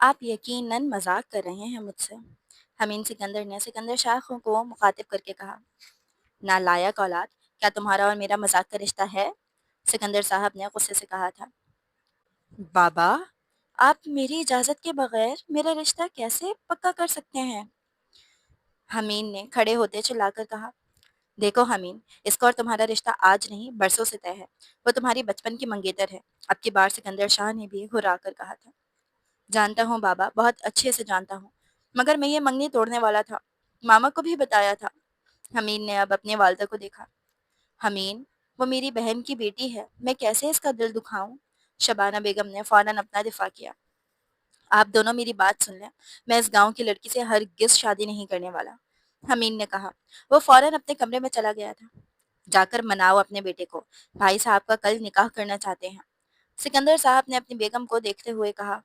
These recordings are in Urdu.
آپ یقیناً مذاق کر رہے ہیں مجھ سے۔ حمین سکندر نے سکندر شاہ کو مخاطب کر کے کہا، نالائق اولاد، کیا تمہارا اور میرا مذاق کا رشتہ ہے؟ سکندر صاحب نے غصے سے کہا تھا۔ بابا، آپ میری اجازت کے بغیر میرا رشتہ کیسے پکا کر سکتے ہیں؟ حمین نے کھڑے ہوتے چلا کر کہا، دیکھو حمین، اس کا اور تمہارا رشتہ آج نہیں برسوں سے طے ہے۔ وہ تمہاری بچپن کی منگیتر ہے۔ اب کی بار سکندر شاہ نے بھی ہرا کر کہا تھا۔ جانتا ہوں بابا، بہت اچھے سے جانتا ہوں، مگر میں یہ منگنی توڑنے والا تھا، ماما کو بھی بتایا تھا۔ حمین نے اب اپنے والدہ کو دیکھا۔ حمین، وہ میری بہن کی بیٹی ہے، میں کیسے اس کا دل دکھاؤں؟ شبانہ بیگم نے فوراً اپنا دفاع کیا۔ آپ دونوں میری بات سن لیں، میں اس گاؤں کی لڑکی سے ہرگز شادی نہیں کرنے والا، حمین نے کہا۔ وہ فوراً اپنے کمرے میں چلا گیا تھا۔ جا کر مناؤ اپنے بیٹے کو، بھائی صاحب کا کل نکاح کرنا چاہتے ہیں۔ سکندر صاحب نے اپنی بیگم کو دیکھتے ہوئے کہا،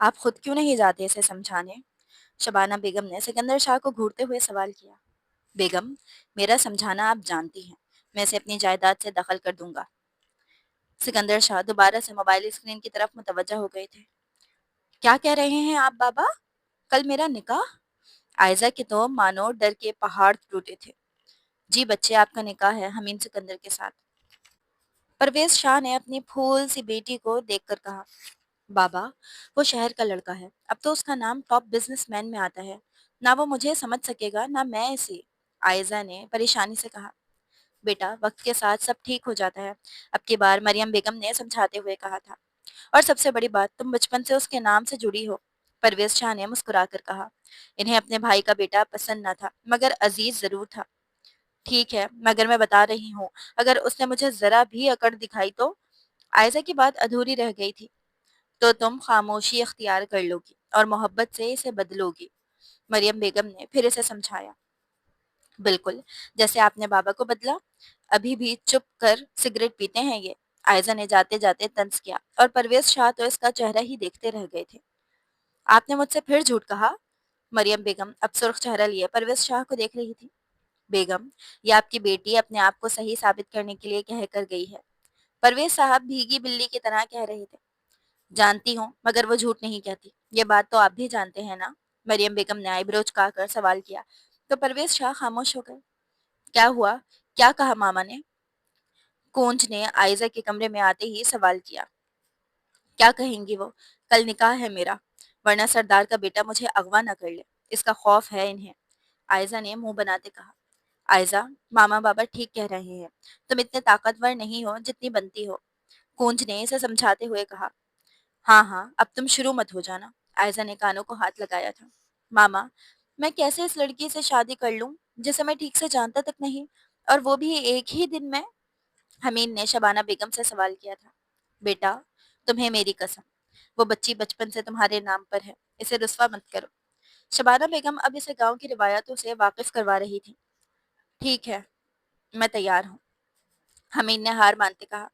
آپ خود کیوں نہیں جاتے اسے سمجھانے؟ شبانہ بیگم نے سکندر شاہ کو گھورتے ہوئے سوال کیا۔ بیگم، میرا سمجھانا آپ جانتی ہیں، میں اسے اپنی جائیداد سے دخل کر دوں گا۔ سکندر شاہ دوبارہ سے موبائل اسکرین کی طرف متوجہ ہو گئے تھے۔ کیا کہہ رہے ہیں آپ بابا؟ کل میرا نکاح؟ عائزہ کے تو مانو ڈر کے پہاڑ ٹوٹے تھے۔ جی بچے، آپ کا نکاح ہے حمین سکندر کے ساتھ۔ پرویز شاہ نے اپنی پھول سی بیٹی کو دیکھ کر کہا، بابا، وہ شہر کا لڑکا ہے، اب تو اس کا نام ٹاپ بزنس مین میں آتا ہے، نہ وہ مجھے سمجھ سکے گا نہ میں اسے۔ عائزہ نے پریشانی سے کہا، بیٹا، وقت کے ساتھ سب ٹھیک ہو جاتا ہے، اب کی بار مریم بیگم نے سمجھاتے ہوئے کہا تھا۔ اور سب سے بڑی بات، تم بچپن سے اس کے نام سے جڑی ہو۔ پرویز شاہ نے مسکرا کر کہا، انہیں اپنے بھائی کا بیٹا پسند نہ تھا، مگر عزیز ضرور تھا۔ ٹھیک ہے، مگر میں بتا رہی ہوں، اگر اس نے مجھے ذرا بھی اکڑ دکھائی تو۔ عائزہ کی بات ادھوری رہ گئی تھی۔ تو تم خاموشی اختیار کر لو گی اور محبت سے اسے بدلو گی، مریم بیگم نے پھر اسے سمجھایا۔ بالکل، جیسے آپ نے بابا کو بدلا، ابھی بھی چپ کر سگریٹ پیتے ہیں یہ، عائزہ نے جاتے جاتے طنز کیا، اور پرویز شاہ تو اس کا چہرہ ہی دیکھتے رہ گئے تھے۔ آپ نے مجھ سے پھر جھوٹ کہا؟ مریم بیگم اب سرخ چہرہ لیے پرویز شاہ کو دیکھ رہی تھی۔ بیگم، یہ آپ کی بیٹی اپنے آپ کو صحیح ثابت کرنے کے لیے کہہ کر گئی ہے، پرویز صاحب بھیگی بلی کی طرح کہہ رہے تھے۔ جانتی ہوں، مگر وہ جھوٹ نہیں کہتی، یہ بات تو آپ بھی جانتے ہیں نا؟ مریم بیگم نے آئی برو چکا کر سوال کیا، تو پرویز شاہ خاموش ہو گئے۔ کیا ہوا؟ کیا کہا ماما نے؟ کونچ نے عائزہ کے کمرے میں آتے ہی سوال کیا۔ کیا کہیں گی وہ؟ کل نکاح ہے میرا، ورنہ سردار کا بیٹا مجھے اغوا نہ کر لے، اس کا خوف ہے انہیں، عائزہ نے منہ بناتے کہا۔ عائزہ، ماما بابا ٹھیک کہہ رہے ہیں، تم اتنے طاقتور نہیں ہو جتنی بنتی ہو، کونچ نے اسے سمجھاتے ہوئے کہا۔ ہاں ہاں، اب تم شروع مت ہو جانا، عائزہ نے کانوں کو ہاتھ لگایا تھا۔ ماما، میں کیسے اس لڑکی سے شادی کر لوں جسے میں ٹھیک سے جانتا تک نہیں، اور وہ بھی ایک ہی دن میں؟ حمید نے شبانہ بیگم سے سوال کیا تھا۔ بیٹا، تمہیں میری قسم، وہ بچی بچپن سے تمہارے نام پر ہے، اسے رسوا مت کرو۔ شبانہ بیگم اب اسے گاؤں کی روایتوں سے واقف کروا رہی تھی۔ ٹھیک ہے، میں تیار ہوں، حمید نے ہار مانتے کہا۔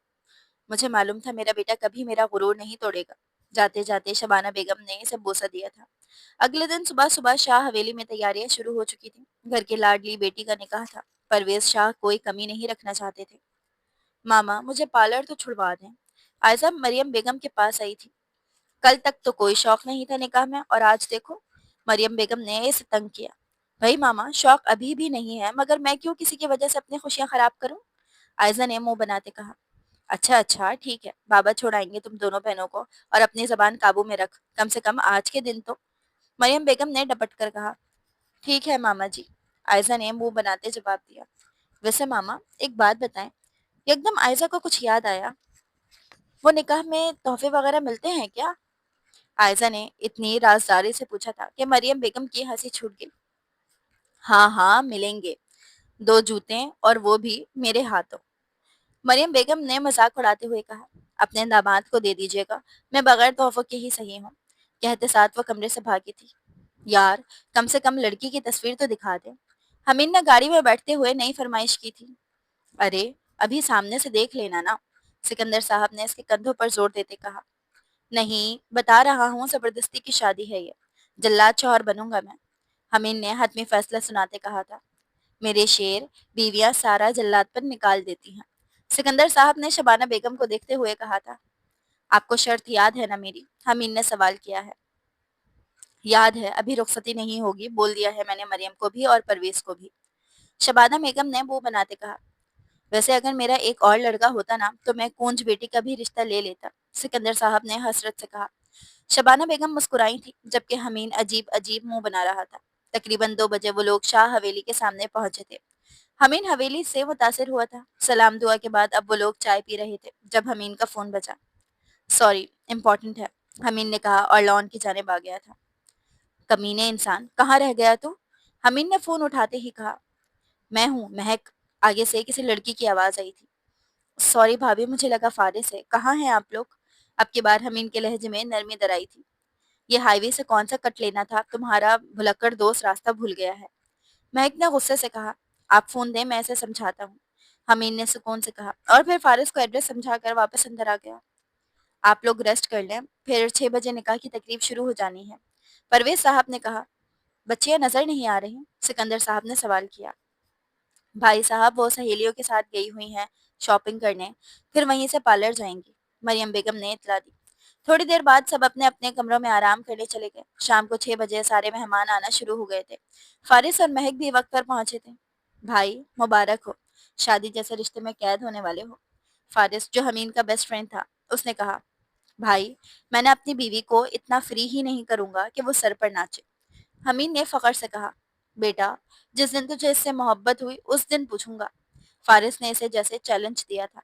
مجھے معلوم تھا میرا بیٹا کبھی میرا غرور نہیں توڑے گا۔ جاتے جاتے شبانہ بیگم نے اسے بوسہ دیا تھا۔ اگلے دن صبح صبح شاہ حویلی میں تیاریاں شروع ہو چکی تھیں۔ گھر کی لاڈلی بیٹی کا نکاح تھا۔ پرویز شاہ کوئی کمی نہیں رکھنا چاہتے تھے۔ ماما، مجھے پارلر تو چھڑوا دیں، عائزہ مریم بیگم کے پاس آئی تھی۔ کل تک تو کوئی شوق نہیں تھا نکاح میں، اور آج دیکھو، مریم بیگم نے اسے تنگ کیا۔ بھائی ماما، شوق ابھی بھی نہیں ہے، مگر میں کیوں کسی کی وجہ سے اپنی خوشیاں خراب کروں؟ عائزہ نے منہ بناتے کہا۔ اچھا اچھا، ٹھیک ہے، بابا چھوڑائیں گے تم دونوں بہنوں کو، اور اپنی زبان قابو میں رکھ، کم سے کم آج کے دن تو۔ مریم بیگم نے ڈپٹ کر کہا۔ ٹھیک ہے ماما جی، عائزہ نے منہ بناتے جواب دیا۔ ویسے ماما، ایک بات بتائیں، ایک دم عائزہ کو کچھ یاد آیا، وہ نکاح میں تحفے وغیرہ ملتے ہیں کیا؟ عائزہ نے اتنی رازداری سے پوچھا تھا کہ مریم بیگم کی ہنسی چھوٹ گئی۔ ہاں ہاں، ملیں گے، 2 جوتے، اور وہ بھی میرے ہاتھوں، مریم بیگم نے مذاق اڑاتے ہوئے کہا۔ اپنے داماد کو دے دیجیے گا، میں بغیر تحفوں کے ہی صحیح ہوں، کہتے ساتھ وہ کمرے سے بھاگی تھی۔ یار، کم سے کم لڑکی کی تصویر تو دکھا دے، حمید نے گاڑی میں بیٹھتے ہوئے نئی فرمائش کی تھی۔ ارے، ابھی سامنے سے دیکھ لینا نا، سکندر صاحب نے اس کے کندھوں پر زور دیتے کہا۔ نہیں، بتا رہا ہوں، زبردستی کی شادی ہے یہ، جلاد شوہر بنوں گا میں، حمید نے حتمی فیصلہ سناتے کہا تھا۔ میرے شیر، بیویاں سارا جلاد پر نکال دیتی ہیں، سکندر صاحب نے شبانہ بیگم کو دیکھتے ہوئے کہا تھا۔ آپ کو شرط یاد ہے نا میری؟ حمید نے سوال کیا ہے۔ یاد ہے ابھی رخصتی نہیں ہوگی، بول دیا ہے میں نے مریم کو بھی اور پرویز کو بھی۔ شبانہ بیگم نے منہ بناتے کہا، ویسے اگر میرا ایک اور لڑکا ہوتا نا تو میں کونج بیٹی کا بھی رشتہ لے لیتا، سکندر صاحب نے حسرت سے کہا۔ شبانہ بیگم مسکرائی تھی جبکہ حمین عجیب عجیب منہ بنا رہا تھا۔ تقریباً 2 بجے وہ لوگ شاہ حویلی کے سامنے پہنچے تھے۔ حمین حویلی سے متاثر ہوا تھا۔ سلام دعا کے بعد اب وہ لوگ چائے پی رہے تھے جب حمین کا فون بجا۔ سوری، امپورٹنٹ ہے، حمین نے کہا اور لان کی جانب آ گیا تھا۔ کمینے انسان، کہاں رہ گیا تو؟ حمین نے فون اٹھاتے ہی کہا۔ میں ہوں مہک، آگے سے کسی لڑکی کی آواز آئی تھی۔ سوری بھابھی، مجھے لگا فارس ہے، کہاں ہیں آپ لوگ؟ اب کی بار حمین کے لہجے میں نرمی درائی تھی۔ یہ ہائی وے سے کون سا کٹ لینا تھا، تمہارا بھلکڑ دوست راستہ بھول گیا ہے۔ مہک نے غصے سے کہا، آپ فون دیں میں اسے سمجھاتا ہوں۔ حمین نے سکون سے کہا اور پھر فارس کو ایڈریس سمجھا کر واپس اندر آ گیا۔ آپ لوگ ریسٹ کر لیں، پھر 6 بجے نکاح کی تقریب شروع ہو جانی ہے۔ پرویز صاحب نے کہا۔ بچیاں نظر نہیں آ رہی؟ سکندر صاحب نے سوال کیا۔ بھائی صاحب وہ سہیلیوں کے ساتھ گئی ہوئی ہیں شاپنگ کرنے، پھر وہیں سے پارلر جائیں گی، مریم بیگم نے اطلاع دی۔ تھوڑی دیر بعد سب اپنے اپنے کمروں میں آرام کرنے چلے گئے۔ شام کو 6 بجے سارے مہمان آنا شروع ہو گئے تھے۔ فارس اور مہک بھی وقت پر پہنچے تھے۔ بھائی مبارک ہو، شادی جیسے رشتے میں قید ہونے والے ہو۔ فارس جو حمین کا بیسٹ فرینڈ تھا اس نے کہا، بھائی میں نے اپنی بیوی کو اتنا فری ہی نہیں کروں گا کہ وہ سر پر ناچے۔ حمید نے فخر سے کہا، بیٹا جس دن تجھے اس سے محبت ہوئی اس دن پوچھوں گا۔ فارس نے اسے جیسے چیلنج دیا تھا۔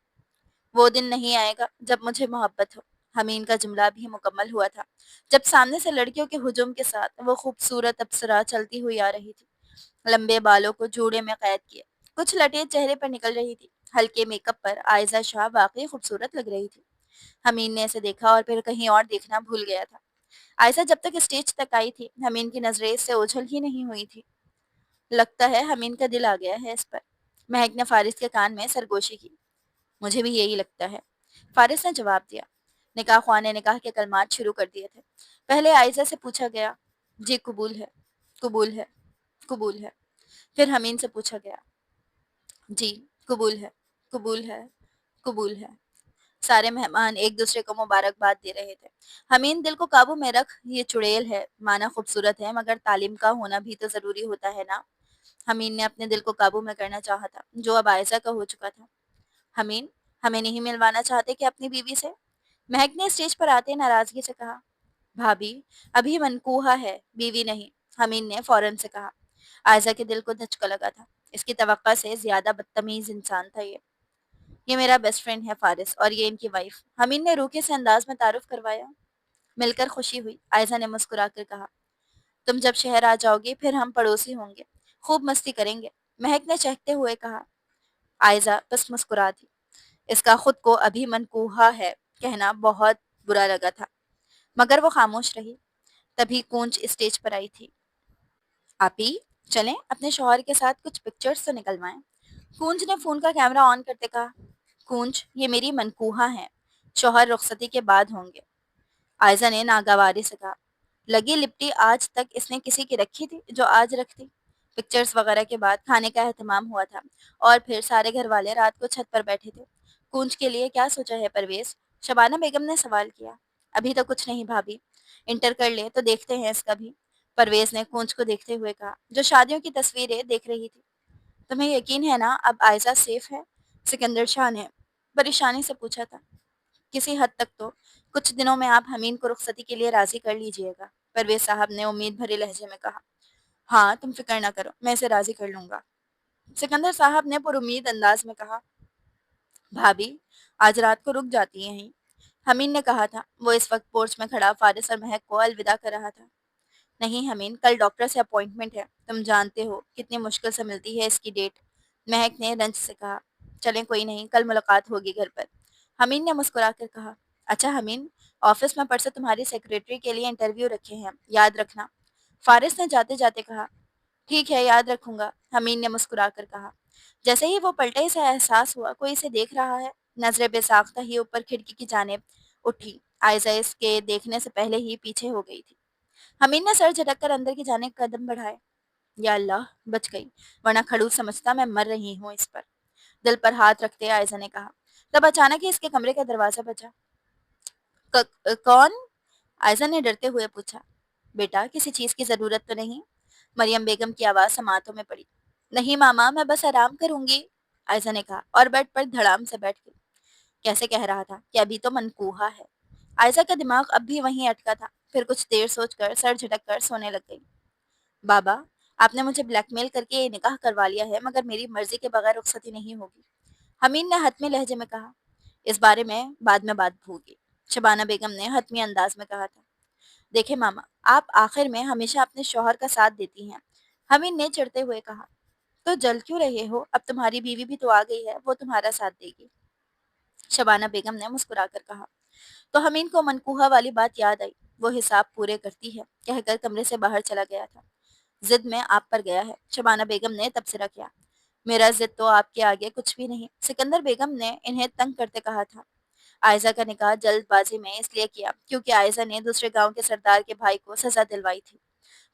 وہ دن نہیں آئے گا جب مجھے محبت ہو۔ حمید کا جملہ بھی مکمل ہوا تھا جب سامنے سے لڑکیوں کے ہجوم کے ساتھ وہ خوبصورت اپسرا چلتی ہوئی آ رہی تھی، لمبے بالوں کو جوڑے میں قید کیے، کچھ لٹیں چہرے پر نکل رہی تھی۔ ہلکے میک اپ پر عائزہ شاہ واقعی خوبصورت لگ رہی تھی۔ حمید نے اسے دیکھا اور پھر کہیں اور دیکھنا بھول گیا تھا۔ عائشہ جب تک اسٹیج تک آئی تھی حمید کی نظریں اس سے اوجھل ہی نہیں ہوئی تھی۔ لگتا ہے حمید کا دل آ گیا ہے اس پر، مہک نے فارس کے کان میں سرگوشی کی۔ مجھے بھی یہی لگتا ہے، فارس نے جواب دیا۔ نکاح خواہ نے نکاح کے کلمات شروع کر دیے تھے۔ پہلے عائشہ سے پوچھا گیا، جی قبول ہے، قبول ہے، قبول ہے۔ پھر حمید سے پوچھا گیا، جی قبول ہے، قبول ہے، قبول ہے۔ سارے مہمان ایک دوسرے کو مبارکباد دے رہے تھے۔ حمید دل کو قابو میں رکھ، یہ چڑیل ہے، مانا خوبصورت ہے مگر تعلیم کا ہونا بھی تو ضروری ہوتا ہے نا۔ حمید نے اپنے دل کو قابو میں کرنا چاہا تھا جو اب عائزہ کا ہو چکا تھا۔ حمید ہمیں نہیں ملوانا چاہتے کہ اپنی بیوی سے؟ مہک نے اسٹیج پر آتے ناراضگی سے کہا، بھابھی ابھی منکوہا ہے، بیوی نہیں۔ حمید نے فوراً سے کہا۔ عائزہ کے دل کو دھچکا لگا تھا، اس کی توقع سے زیادہ بدتمیز انسان تھا یہ میرا بیسٹ فرینڈ ہے فارس اور یہ ان کی وائف۔ حمید نے روکے سے انداز میں تعارف کروایا۔ مل کر خوشی ہوئی، عائزہ نے مسکرا کر کہا، تم جب شہر آ جاؤ گے پھر ہم پڑوسی ہوں گے، خوب مستی کریں گے، مہک نے چہکتے ہوئے کہا۔ عائزہ بس مسکرا دی، اس کا خود کو ابھی منکوہا ہے کہنا بہت برا لگا تھا، مگر وہ خاموش رہی۔ تبھی کونچ اسٹیج پر آئی تھی۔ آپی چلیں اپنے شوہر کے ساتھ کچھ پکچرز تو نکلوائیں۔ کونج نے فون کا کیمرہ آن کرتے کہا، کونج یہ میری منکوہا ہیں، شوہر رخصتی کے بعد ہوں گے۔ عائزہ نے ناگواری سے کہا، لگی لپٹی آج تک اس نے کسی کی رکھی تھی جو آج رکھتی۔ پکچرز وغیرہ کے بعد کھانے کا اہتمام ہوا تھا اور پھر سارے گھر والے رات کو چھت پر بیٹھے تھے۔ کونج کے لیے کیا سوچا ہے پرویز؟ شبانہ بیگم نے سوال کیا۔ ابھی تو کچھ نہیں بھابھی، انٹر کر لے تو دیکھتے ہیں اس کا بھی، پرویز نے کونج کو دیکھتے ہوئے کہا جو شادیوں کی تصویریں دیکھ رہی تھی۔ تمہیں یقین ہے نا اب عائزہ سیف ہے؟ سکندر شاہ نے پریشانی سے پوچھا تھا۔ کسی حد تک تو، کچھ دنوں میں آپ حمید کو رخصتی کے لیے راضی کر لیجئے گا، پرویز صاحب نے امید بھرے لہجے میں کہا۔ ہاں تم فکر نہ کرو، میں اسے راضی کر لوں گا، سکندر صاحب نے پر امید انداز میں کہا۔ بھابھی آج رات کو رک جاتی ہیں یہیں، حمید نے کہا تھا۔ وہ اس وقت پورچ میں کھڑا فارس اور مہک کو الوداع کر رہا تھا۔ نہیں حمید، کل ڈاکٹر سے اپوائنٹمنٹ ہے، تم جانتے ہو کتنی مشکل سے ملتی ہے اس کی ڈیٹ، مہک نے رنج سے کہا۔ چلیں کوئی نہیں، کل ملاقات ہوگی گھر پر، حمید نے مسکرا کر کہا۔ اچھا حمید، آفس میں پرسوں تمہاری سیکریٹری کے لیے انٹرویو رکھے ہیں، یاد رکھنا، فارس نے جاتے جاتے کہا۔ ٹھیک ہے یاد رکھوں گا، حمید نے مسکرا کر کہا۔ جیسے ہی وہ پلٹے اسے احساس ہوا کوئی اسے دیکھ رہا ہے، نظریں بے ساختہ ہی اوپر کھڑکی کی جانب اٹھی۔ عائزہ اس کے دیکھنے سے پہلے ہی پیچھے ہو گئی تھی۔ حمید نے سر جھٹک کر اندر کی جانب قدم بڑھائے۔ یا اللہ بچ گئی، ورنہ کھڑوس سمجھتا میں مر رہی ہوں اس پر، دل پر ہاتھ رکھتے عائزہ نے کہا۔ تب اچانک ہی اس کے کمرے کا دروازہ بجا۔ کون؟ عائزہ نے ڈرتے ہوئے پوچھا۔ بیٹا کسی چیز کی ضرورت تو نہیں؟ مریم بیگم کی آواز سماعتوں میں پڑی۔ نہیں ماما، میں بس آرام کروں گی، عائزہ نے کہا اور بیڈ پر دھڑام سے بیٹھ گئی۔ کیسے کہہ رہا تھا کہ ابھی تو منقوہہ ہے؟ عائزہ کا دماغ اب بھی وہیں اٹکا تھا، پھر کچھ دیر سوچ کر سر جھٹک کر سونے لگ گئی۔ بابا، آپ نے مجھے بلیک میل کر کے یہ نکاح کروا لیا ہے، مگر میری مرضی کے بغیر رخصتی نہیں ہوگی، حمید نے حتمی لہجے میں کہا۔ اس بارے میں بعد ہوگی، شبانہ بیگم نے حتمی انداز میں کہا تھا۔ دیکھیں ماما، آپ آخر میں ہمیشہ اپنے شوہر کا ساتھ دیتی ہیں، حمید نے چڑھتے ہوئے کہا۔ تو جل کیوں رہے ہو؟ اب تمہاری بیوی بھی تو آ گئی ہے، وہ تمہارا ساتھ دے گی، شبانہ بیگم نے مسکرا کر کہا۔ تو حمید کو منقوہہ والی بات یاد آئی۔ وہ حساب پورے کرتی ہے کہہ کر کمرے سے باہر چلا گیا تھا۔ ضد میں آپ پر گیا ہے، شبانہ بیگم نے تبصرہ کیا۔ میرا ضد تو آپ کے آگے کچھ بھی نہیں، سکندر بیگم نے انہیں تنگ کرتے کہا تھا۔ عائزہ کا نکاح جلد بازی میں اس لیے کیا کیونکہ عائزہ نے دوسرے گاؤں کے سردار کے بھائی کو سزا دلوائی تھی۔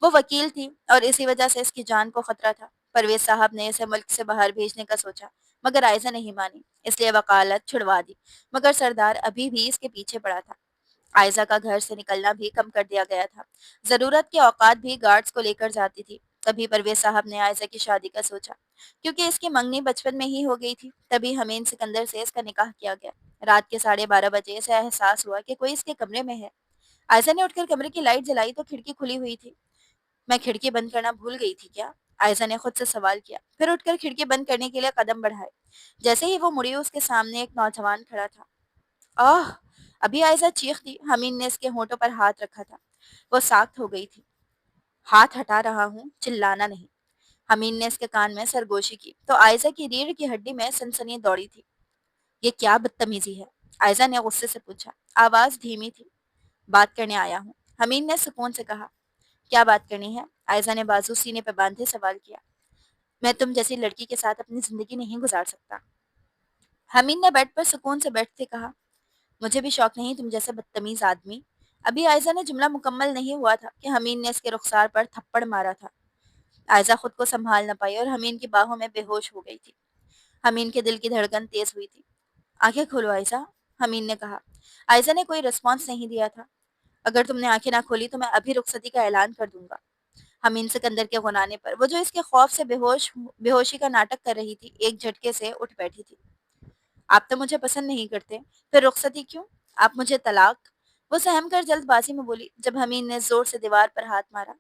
وہ وکیل تھی اور اسی وجہ سے اس کی جان کو خطرہ تھا۔ پرویز صاحب نے اسے ملک سے باہر بھیجنے کا سوچا، مگر عائزہ نہیں مانی، اس لیے وکالت چھڑوا دی، مگر سردار ابھی بھی اس کے پیچھے پڑا تھا۔ عائزہ کا گھر سے نکلنا بھی کم کر دیا گیا تھا، ضرورت کے اوقات بھی گارڈز کو لے کر جاتی تھی۔ تبھی پرویز صاحب نے عائزہ کی شادی کا سوچا، کیونکہ اس کی منگنی بچپن میں ہی ہو گئی تھی۔ تبھی حمید سکندر سے اس کا نکاح کیا گیا۔ رات کے 12:30 بجے اسے احساس ہوا کہ کوئی اس کے کمرے میں ہے۔ عائزہ نے اٹھ کر کمرے کی لائٹ جلائی تو کھڑکی کھلی ہوئی تھی۔ میں کھڑکی بند کرنا بھول گئی تھی کیا؟ عائزہ نے خود سے سوال کیا، پھر اٹھ کر کھڑکی بند کرنے کے لیے قدم بڑھائے۔ جیسے ہی وہ مڑی، اس کے سامنے ایک نوجوان کھڑا تھا۔ آہ! ابھی عائزہ چیخ دی، حمید نے اس کے ہونٹوں پر ہاتھ رکھا تھا۔ وہ ساکت ہو گئی تھی۔ ہاتھ ہٹا رہا ہوں، چلانا نہیں۔ حمید نے اس کے کان میں سرگوشی کی تو عائزہ کی ریڑھ کی ہڈی میں سنسنی دوڑی تھی۔ یہ کیا بدتمیزی ہے؟ عائزہ نے غصے سے پوچھا، آواز دھیمی تھی۔ بات کرنے آیا ہوں، حمید نے سکون سے کہا۔ کیا بات کرنی ہے؟ عائزہ نے بازو سینے پہ باندھے سوال کیا۔ میں تم جیسی لڑکی کے ساتھ اپنی زندگی نہیں گزار سکتا، حمید نے بیڈ پر سکون سے بیٹھتے کہا۔ مجھے بھی شوق نہیں تم جیسے بدتمیز آدمی۔ ابھی عائزہ نے جملہ مکمل نہیں ہوا تھا کہ حمید نے اس کے رخسار پر تھپڑ مارا تھا۔ عائزہ خود کو سنبھال نہ پائی اور حمید کی باہوں میں بے ہوش ہو گئی تھی۔ حمید کے دل کی دھڑکن تیز ہوئی تھی۔ آنکھیں کھولو عائزہ، حمید نے کہا۔ عائزہ نے کوئی رسپانس نہیں دیا تھا۔ اگر تم نے آنکھیں نہ کھولی تو میں ابھی رخصتی کا اعلان کر دوں گا۔ حمید سکندر کے غنانے پر وہ جو اس کے خوف سے بے ہوشی کا ناٹک کر رہی تھی، ایک جھٹکے سے اٹھ بیٹھی تھی۔ آپ تو مجھے پسند نہیں کرتے، پھر رخصتی کیوں؟ آپ مجھے طلاق؟ وہ سہم کر جلد بازی میں بولی۔ جب حمید نے زور سے دیوار پر ہاتھ مارا،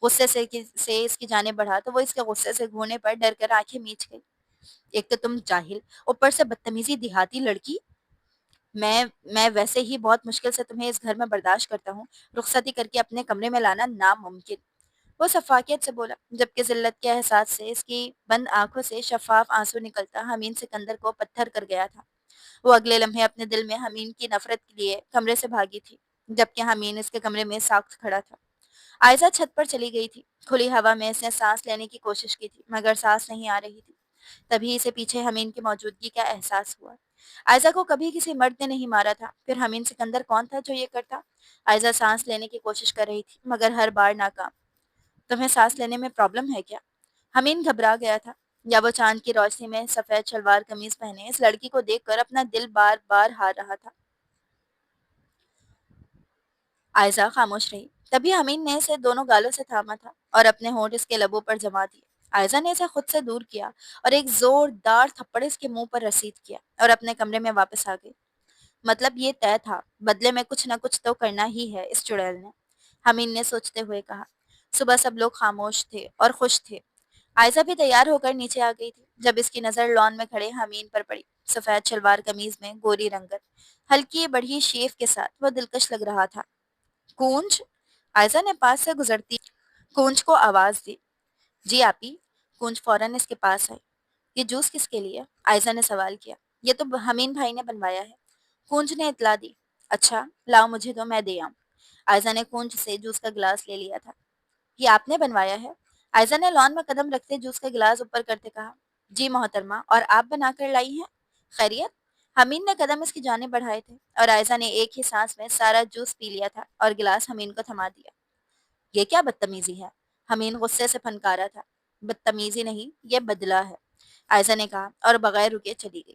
غصے سے اس کی جانب بڑھا تو وہ اس کے غصے سے گھونے پر ڈر کر آنکھیں میچ گئی۔ ایک تو تم جاہل، اوپر سے بدتمیزی دیہاتی لڑکی۔ میں ویسے ہی بہت مشکل سے تمہیں اس گھر میں برداشت کرتا ہوں، رخصتی کر کے اپنے کمرے میں لانا ناممکن۔ وہ شفاقیت سے بولا، جبکہ ذلت کے احساس سے اس کی بند آنکھوں سے شفاف آنسو نکلتا حمید سکندر کو پتھر کر گیا تھا۔ وہ اگلے لمحے اپنے دل میں حمید کی نفرت کے لیے کمرے سے بھاگی تھی، جبکہ حمید اس کے کمرے میں ساکت کھڑا تھا۔ عائزہ چھت پر چلی گئی تھی۔ کھلی ہوا میں اس نے سانس لینے کی کوشش کی تھی، مگر سانس نہیں آ رہی تھی۔ تبھی اسے پیچھے حمید کی موجودگی کا احساس ہوا۔ عائزہ کو کبھی کسی مرد نے نہیں مارا تھا، پھر حمید سکندر کون تھا جو یہ کرتا؟ عائزہ سانس لینے کی کوشش کر رہی تھی، مگر ہر بار ناکام۔ تمہیں سانس لینے میں پرابلم ہے کیا؟ حمید گھبرا گیا تھا، یا وہ چاند کی روشنی میں سفید شلوار قمیض پہنے اس لڑکی کو دیکھ کر اپنا دل بار بار ہار رہا تھا۔ عائزہ خاموش رہی۔ تبھی حمید نے اسے دونوں گالوں سے تھاما تھا اور اپنے ہونٹ اس کے لبوں پر جما دیے۔ عائزہ نے اسے خود سے دور کیا اور ایک زوردار تھپڑ اس کے منہ پر رسید کیا اور اپنے کمرے میں واپس آ گئی۔ مطلب یہ طے تھا، بدلے میں کچھ نہ کچھ تو کرنا ہی ہے اس چڑیل نے، حمید نے سوچتے ہوئے کہا۔ صبح سب لوگ خاموش تھے اور خوش تھے۔ عائزہ بھی تیار ہو کر نیچے آ گئی تھی جب اس کی نظر لان میں کھڑے حمید پر پڑی۔ سفید شلوار قمیض میں گوری رنگت، ہلکی بڑھی شیف کے ساتھ وہ دلکش لگ رہا تھا۔ کونج؟ عائزہ نے پاس سے گزرتی کونج کو آواز دی۔ جی آپی۔ کونج فوراً اس کے پاس آئی۔ یہ جوس کس کے لیے؟ عائزہ نے سوال کیا۔ یہ تو حمید بھائی نے بنوایا ہے، کونج نے اطلاع دی۔ اچھا لاؤ مجھے تو میں دے آؤں۔ عائزہ نے کونج سے جوس کا گلاس لے لیا تھا۔ یہ آپ نے بنوایا ہے؟ عائزہ نے لان میں قدم رکھتے جوس کا گلاس اوپر کرتے کہا۔ جی محترمہ، اور آپ بنا کر لائی ہیں؟ خیریت؟ حمید نے قدم اس کی جانب بڑھائے تھے اور عائزہ نے ایک ہی سانس میں سارا جوس پی لیا تھا اور گلاس حمید کو تھما دیا۔ یہ کیا بدتمیزی ہے؟ حمید غصے سے پھنکارا تھا۔ بدتمیزی نہیں، یہ بدلہ ہے، عائزہ نے کہا اور بغیر رکے چلی گئی۔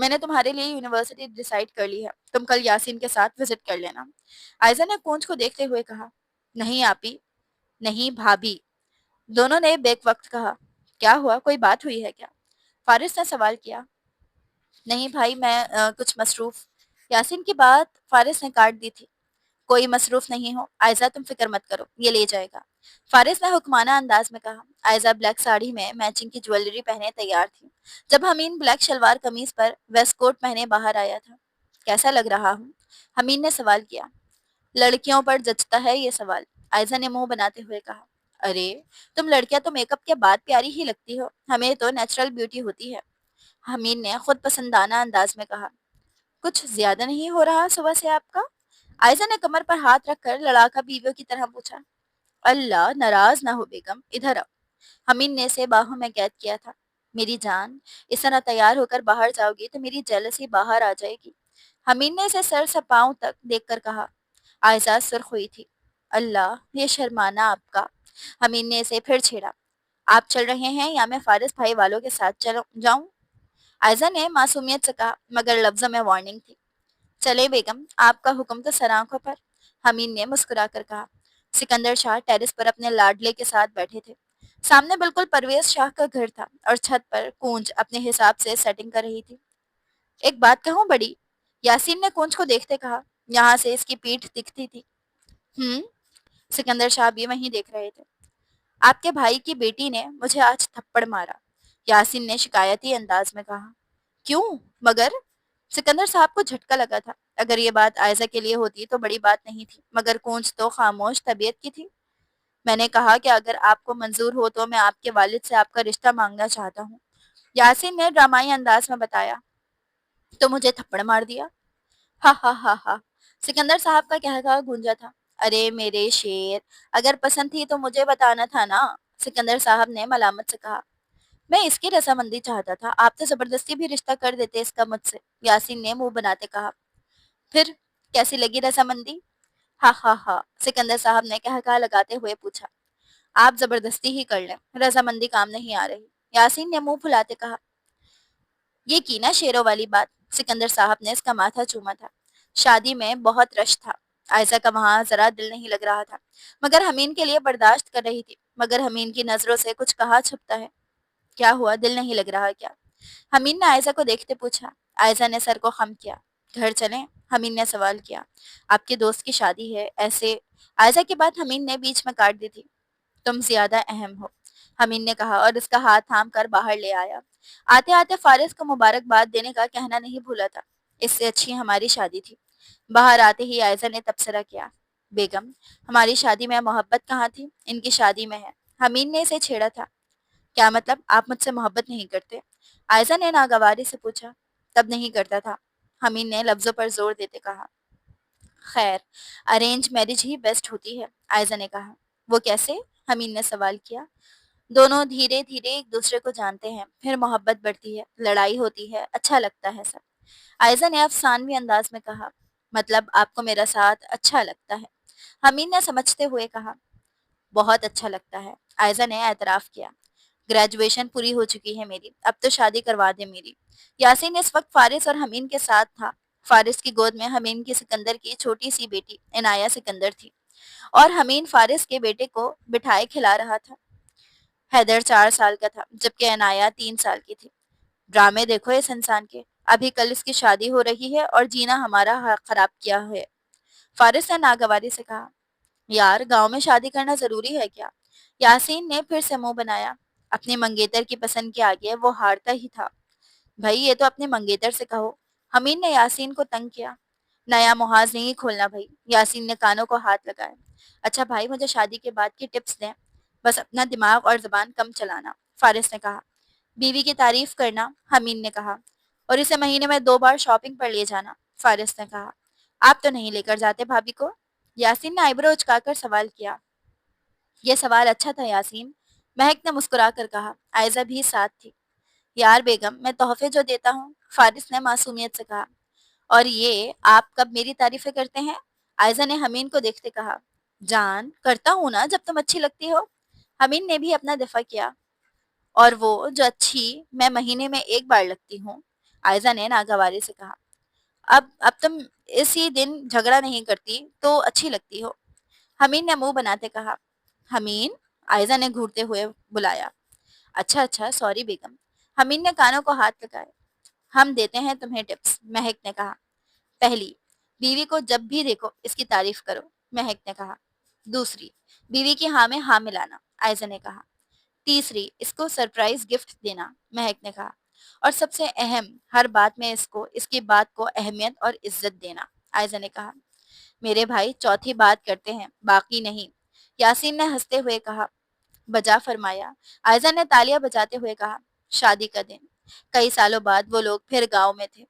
میں نے تمہارے لیے یونیورسٹی ڈیسائیڈ کر لی ہے، تم کل یاسین کے ساتھ وزٹ کر لینا۔ آئزہ نے کونچ کو دیکھتے ہوئے کہا۔ نہیں آپی، نہیں بھابھی، دونوں نے بیک وقت کہا۔ کیا ہوا، کوئی بات ہوئی ہے کیا؟ فارس نے سوال کیا۔ نہیں بھائی، میں کچھ مصروف۔ یاسین کی بات فارس نے کاٹ دی تھی۔ کوئی مصروف نہیں ہو آئزہ، تم فکر مت کرو، یہ لے جائے گا، فارس نے حکمانہ انداز میں کہا۔ آئزہ بلیک ساڑی میں میچنگ کی جویلری پہنے تیار تھی جب حمین بلیک شلوار قمیض پر ویسٹ کوٹ پہنے باہر آیا تھا۔ کیسا لگ رہا ہوں؟ حمین نے سوال کیا۔ لڑکیوں پر جچتا ہے یہ سوال، آئزہ نے منہ بناتے ہوئے کہا۔ ارے تم لڑکیاں تو میک اپ کے بعد پیاری ہی لگتی ہو، ہمیں تو نیچرل بیوٹی ہوتی ہے، حمین نے خود پسندانہ انداز میں کہا۔ کچھ زیادہ نہیں ہو رہا صبح سے آپ کا؟ آئزہ نے کمر پر ہاتھ رکھ کر لڑاکا بیویوں کی طرح پوچھا۔ اللہ ناراض نہ ہو بیگم، ادھر آؤ، حمین نے اسے باہوں میں قید کیا تھا۔ میری جان، اس طرح تیار ہو کر باہر جاؤ گی تو میری جیلسی باہر آ جائے گی، حمین نے اسے سر سے پاؤں تک دیکھ کر کہا۔ آئزہ سرخ ہوئی تھی۔ اللہ یہ شرمانا آپ کا، حمین نے اسے پھر چھیڑا۔ آپ چل رہے ہیں یا میں فارس بھائی والوں کے ساتھ جاؤں؟ آئزہ نے معصومیت سے کہا، مگر لفظوں میں وارننگ تھی۔ چلے بیگم، آپ کا حکم تو سر آنکھوں پر، حمین نے مسکرا کر کہا۔ سکندر شاہ ٹیرس پر اپنے لاڈلے کے ساتھ بیٹھے تھے۔ سامنے بالکل پرویز شاہ کا گھر تھا اور چھت پر کونج اپنے حساب سے سیٹنگ کر رہی تھی۔ ایک بات کہوں بڑی، یاسین نے کونج کو دیکھتے کہا، یہاں سے اس کی پیٹھ دکھتی تھی۔ ہم، سکندر شاہ بھی وہیں دیکھ رہے تھے۔ آپ کے بھائی کی بیٹی نے مجھے آج تھپڑ مارا، یاسین نے شکایتی انداز میں کہا۔ کیوں مگر؟ سکندر صاحب کو جھٹکا لگا تھا۔ اگر یہ بات آئزہ کے لیے ہوتی تو بڑی بات نہیں تھی، مگر کونج تو خاموش طبیعت کی تھی۔ میں نے کہا کہ اگر آپ کو منظور ہو تو میں آپ کے والد سے آپ کا رشتہ مانگنا چاہتا ہوں، یاسین نے ڈرامائی انداز میں بتایا۔ تو مجھے تھپڑ مار دیا؟ ہا ہا ہا ہا، سکندر صاحب کا کہا گونجا تھا۔ ارے میرے شیر، اگر پسند تھی تو مجھے بتانا تھا نا، سکندر صاحب نے ملامت سے کہا۔ میں اس کی رضامندی چاہتا تھا، آپ تو زبردستی بھی رشتہ کر دیتے اس کا مجھ سے، یاسین نے منہ بناتے کہا۔ پھر کیسی لگی رضامندی؟ ہا ہا ہا، سکندر صاحب نے کہا لگاتے ہوئے پوچھا۔ آپ زبردستی ہی کر لیں، رضامندی کام نہیں آ رہی، یاسین نے منہ پھلاتے کہا۔ یہ کی نا شیروں والی بات، سکندر صاحب نے اس کا ماتھا چوما تھا۔ شادی میں بہت رش تھا، عائزہ کا وہاں ذرا دل نہیں لگ رہا تھا، مگر حمین کے لیے برداشت کر رہی تھی، مگر حمین کی نظروں سے کچھ کہا چھپتا ہے۔ کیا ہوا، دل نہیں لگ رہا کیا؟ حمین نے عائزہ کو دیکھتے پوچھا۔ عائزہ نے سر کو خم کیا۔ گھر چلیں؟ حمین نے سوال کیا۔ آپ کے دوست کی شادی ہے، ایسے؟ عائزہ کی بات حمین نے بیچ میں کاٹ دی تھی۔ تم زیادہ اہم ہو، حمین نے کہا اور اس کا ہاتھ تھام کر باہر لے آیا۔ آتے آتے فارس کو مبارکباد دینے کا کہنا نہیں بھولا تھا، اس سے اچھی ہماری شادی تھی۔ باہر آتے ہی عائزہ نے تبصرہ کیا۔ بیگم، ہماری شادی میں محبت کہاں تھی، ان کی شادی میں ہے، حمین نے اسے چھیڑا تھا۔ کیا مطلب، آپ مجھ سے محبت نہیں کرتے؟ عائزہ نے ناگواری سے پوچھا۔ تب نہیں کرتا تھا، حمین نے لفظوں پر زور دیتے کہا۔ خیر، ارینج میرج ہی بیسٹ ہوتی ہے، عائزہ نے کہا۔ وہ کیسے؟ حمین نے سوال کیا۔ دونوں دھیرے دھیرے ایک دوسرے کو جانتے ہیں، پھر محبت بڑھتی ہے، لڑائی ہوتی ہے، اچھا لگتا ہے سب، عائزہ نے افسانوی انداز میں کہا۔ مطلب آپ کو میرا ساتھ اچھا لگتا ہے، حمین نے سمجھتے ہوئے کہا۔ بہت اچھا لگتا ہے، عائزہ نے اعتراف کیا۔ گریجویشن پوری ہو چکی ہے میری، اب تو شادی کروا دے میری۔ یاسین اس وقت فارس اور حمین کے ساتھ تھا۔ فارس کی گود میں حمین کی سکندر کی چھوٹی سی بیٹی عنایہ سکندر تھی اور حمین فارس کے بیٹے کو بٹھائے کھلا رہا تھا۔ حیدر 4 سال کا تھا جبکہ عنایہ 3 سال کی تھی۔ ڈرامے دیکھو اس انسان کے، ابھی کل اس کی شادی ہو رہی ہے اور جینا ہمارا خراب کیا ہے، فارس نے ناگواری سے کہا۔ یار گاؤں میں شادی کرنا ضروری ہے کیا؟ یاسین نے پھر سے منہ بنایا۔ اپنی منگیتر کی پسند کے آگے وہ ہارتا ہی تھا۔ بھائی یہ تو اپنے منگیتر سے کہو، حمین نے یاسین کو تنگ کیا۔ نیا محاذ نہیں کھولنا بھائی، یاسین نے کانوں کو ہاتھ لگایا۔ اچھا بھائی مجھے شادی کے بعد کی ٹپس دیں، بس اپنا دماغ اور زبان کم چلانا، فارس نے کہا۔ بیوی کی تعریف کرنا، حمین نے کہا، اور اسے مہینے میں 2 بار شاپنگ پر لے جانا، فارس نے کہا۔ آپ تو نہیں لے کر جاتے بھابھی کو؟ یاسین نے آئیبرو اچکا کر سوال کیا۔ یہ سوال اچھا تھا یاسین، مہک نے مسکرا کر کہا۔ عائزہ بھی ساتھ تھی۔ یار بیگم میں تحفے جو دیتا ہوں، فارس نے معصومیت سے کہا۔ اور یہ آپ کب میری تعریفیں کرتے ہیں؟ عائزہ نے حمین کو دیکھتے کہا۔ جان کرتا ہوں نا جب تم اچھی لگتی ہو، حمین نے بھی اپنا دفاع کیا۔ اور وہ جو اچھی میں مہینے میں 1 بار لگتی ہوں، عائزہ نے ناگواری سے کہا، اب تم اسی دن جھگڑا نہیں کرتی تو اچھی لگتی ہو۔ حمید نے منہ بناتے کہا، حمید، عائزہ نے گھورتے ہوئے بلایا۔ اچھا اچھا، سوری بیگم۔ حمید نے کانوں کو ہاتھ لگائے۔ ہم دیتے ہیں تمہیں ٹپس، مہک نے کہا۔ پہلی، بیوی کو جب بھی دیکھو اس کی تعریف کرو، مہک نے کہا۔ دوسری، بیوی کی ہاں میں ہاں ملانا، عائزہ نے کہا۔ تیسری، اس کو سرپرائز گفٹ دینا، مہک نے کہا۔ اور سب سے اہم، ہر بات میں اس کی بات کو اہمیت اور عزت دینا، عائزہ نے کہا۔ میرے بھائی چوتھی بات کرتے ہیں، باقی نہیں، یاسین نے ہنستے ہوئے کہا۔ بجا فرمایا، عائزہ نے تالیاں بجاتے ہوئے کہا۔ شادی کا دن، کئی سالوں بعد وہ لوگ پھر گاؤں میں تھے۔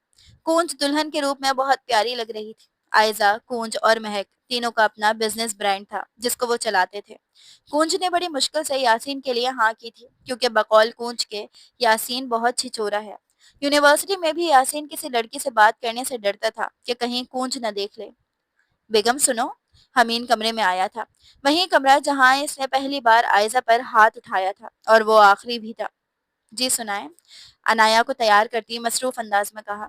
کونج دلہن کے روپ میں بہت پیاری لگ رہی تھی۔ عائزہ، کونج اور مہک تینوں کا اپنا بزنس برانڈ تھا جس کو وہ چلاتے تھے۔ کونج نے بڑی مشکل سے یاسین کے لیے ہاں کی تھی کیونکہ بقول کونج کے یاسین بہت چھچورا ہے۔ یونیورسٹی میں بھی یاسین کسی لڑکی سے بات کرنے سے ڈرتا تھا کہ کہیں کونج نہ دیکھ لے۔ بیگم سنو، حمین کمرے میں آیا تھا، وہی کمرہ جہاں اس نے پہلی بار عائزہ پر ہاتھ اٹھایا تھا اور وہ آخری بھی تھا۔ جی سنائیں، انایا کو تیار کرتی مصروف انداز میں کہا۔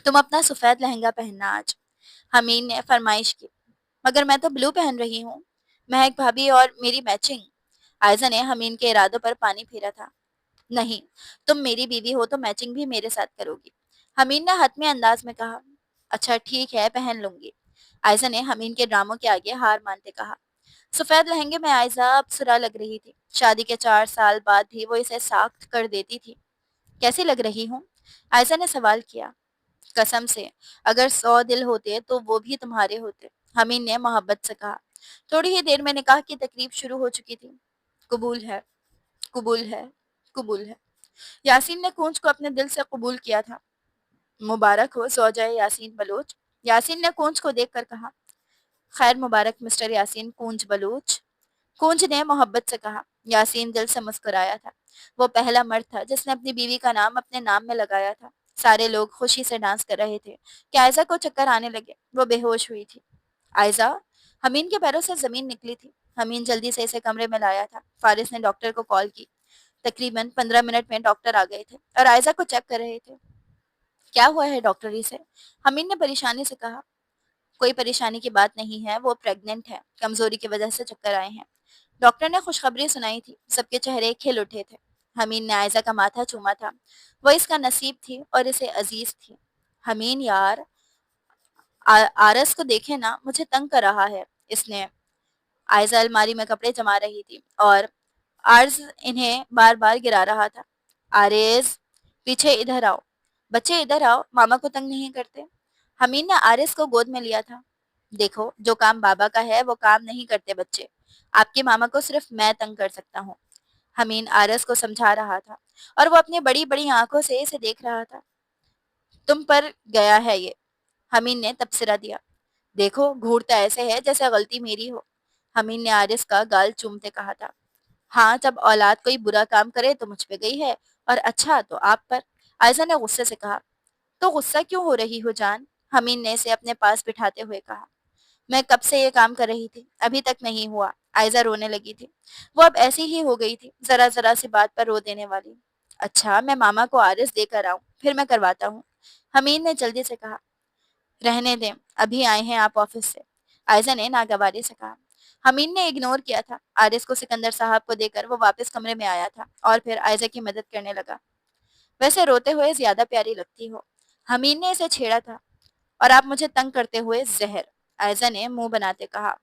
تم اپنا سفید لہنگا پہننا آج، حمین نے فرمائش کی۔ مگر میں تو بلو پہن رہی ہوں، مہک بھابھی اور میری میچنگ۔ عائزہ نے حمین کے ارادوں پر پانی پھیرا تھا۔ نہیں، تم میری بیوی ہو تو میچنگ بھی میرے ساتھ کرو گی، حمین نے حتمی انداز میں کہا۔ اچھا ٹھیک ہے، پہن لوں گی، عائزہ نے حمین کے ڈراموں کے آگے ہار مانتے کہا۔ سفید لہنگے میں عائزہ ابصرا لگ رہی تھی۔ شادی کے 4 سال بعد بھی وہ اسے ساخت کر دیتی تھی۔ کیسی لگ رہی ہوں؟ عائزہ نے سوال کیا۔ قسم سے، اگر 100 دل ہوتے تو وہ بھی تمہارے ہوتے، حمین نے محبت سے کہا۔ تھوڑی ہی دیر میں نکاح کی تقریب شروع ہو چکی تھی۔ قبول ہے، قبول ہے، قبول ہے، یاسین نے کونج کو اپنے دل سے قبول کیا تھا۔ مبارک ہو زوجہ یاسین بلوچ، یاسین نے کونج کو دیکھ کر کہا۔ خیر مبارک مسٹر یاسین کونج بلوچ، کونج نے محبت سے کہا۔ یاسین دل سے مسکرایا تھا۔ وہ پہلا مرد تھا جس نے اپنی بیوی کا نام اپنے نام میں لگایا تھا۔ سارے لوگ خوشی سے ڈانس کر رہے تھے کہ عائزہ کو چکر آنے لگے، وہ بے ہوش ہوئی تھی۔ عائزہ، حمین کے پیروں سے زمین نکلی تھی۔ حمین جلدی سے اسے کمرے میں لایا تھا۔ فارس نے ڈاکٹر کو کال کی۔ تقریباً 15 منٹ میں ڈاکٹر آ گئے تھے اور عائزہ کو چیک کر رہے تھے۔ کیا ہوا ہے ڈاکٹر سے؟ حمین نے پریشانی سے کہا۔ کوئی پریشانی کی بات نہیں ہے، وہ پریگننٹ ہے، کمزوری کی وجہ سے چکر آئے ہیں۔ ڈاکٹر نے خوشخبری سنائی تھی، سب کے چہرے کھل اٹھے تھے۔ حمین نے عائزہ کا ماتھا چوما تھا، وہ اس کا نصیب تھی اور اسے عزیز تھی۔ حمین یار، آرس کو دیکھے نا، مجھے تنگ کر رہا ہے اس نے۔ عائزہ الماری میں کپڑے جما رہی تھی اور عرض انہیں بار بار گرا رہا تھا۔ آرز، پیچھے ادھر آؤ، بچے ادھر آؤ، ماما کو تنگ نہیں کرتے۔ حمین نے آرس کو گود میں لیا تھا۔ دیکھو، جو کام بابا کا ہے وہ کام نہیں کرتے بچے، آپ کی ماما کو صرف میں تنگ کر سکتا ہوں۔ حمین آرس کو سمجھا رہا تھا اور وہ اپنی بڑی بڑی آنکھوں سے اسے دیکھ رہا تھا۔ تم پر گیا ہے یہ، حمین نے تبصرہ دیا۔ دیکھو، گھورتا ایسے ہے جیسے غلطی میری ہو، حمین نے آرس کا گال چومتے کہا تھا۔ ہاں، جب اولاد کوئی برا کام کرے تو مجھ پہ گئی ہے اور اچھا تو آپ پر، عائزہ نے غصے سے کہا۔ تو غصہ کیوں ہو رہی ہو جان؟ حمین نے اسے اپنے پاس بٹھاتے ہوئے کہا۔ میں کب سے یہ کام کر رہی تھی، ابھی تک نہیں ہوا، عائزہ رونے لگی تھی۔ وہ اب ایسی ہی ہو گئی تھی، ذرا ذرا سی بات پر رو دینے والی۔ اچھا، میں ماما کو آرس دے کر آؤں، پھر میں کرواتا ہوں، حمید نے جلدی سے کہا۔ رہنے دیں، ابھی آئے ہیں آپ آفس سے، عائزہ نے ناگواری سے کہا۔ حمید نے اگنور کیا تھا۔ آرس کو سکندر صاحب کو دے کر وہ واپس کمرے میں آیا تھا اور پھر عائزہ کی مدد کرنے لگا۔ ویسے روتے ہوئے زیادہ پیاری لگتی ہو، حمید نے اسے چھیڑا تھا، اور آپ مجھے تنگ کرتے ہوئے زہر، عائزہ نے منہ بناتے کہا۔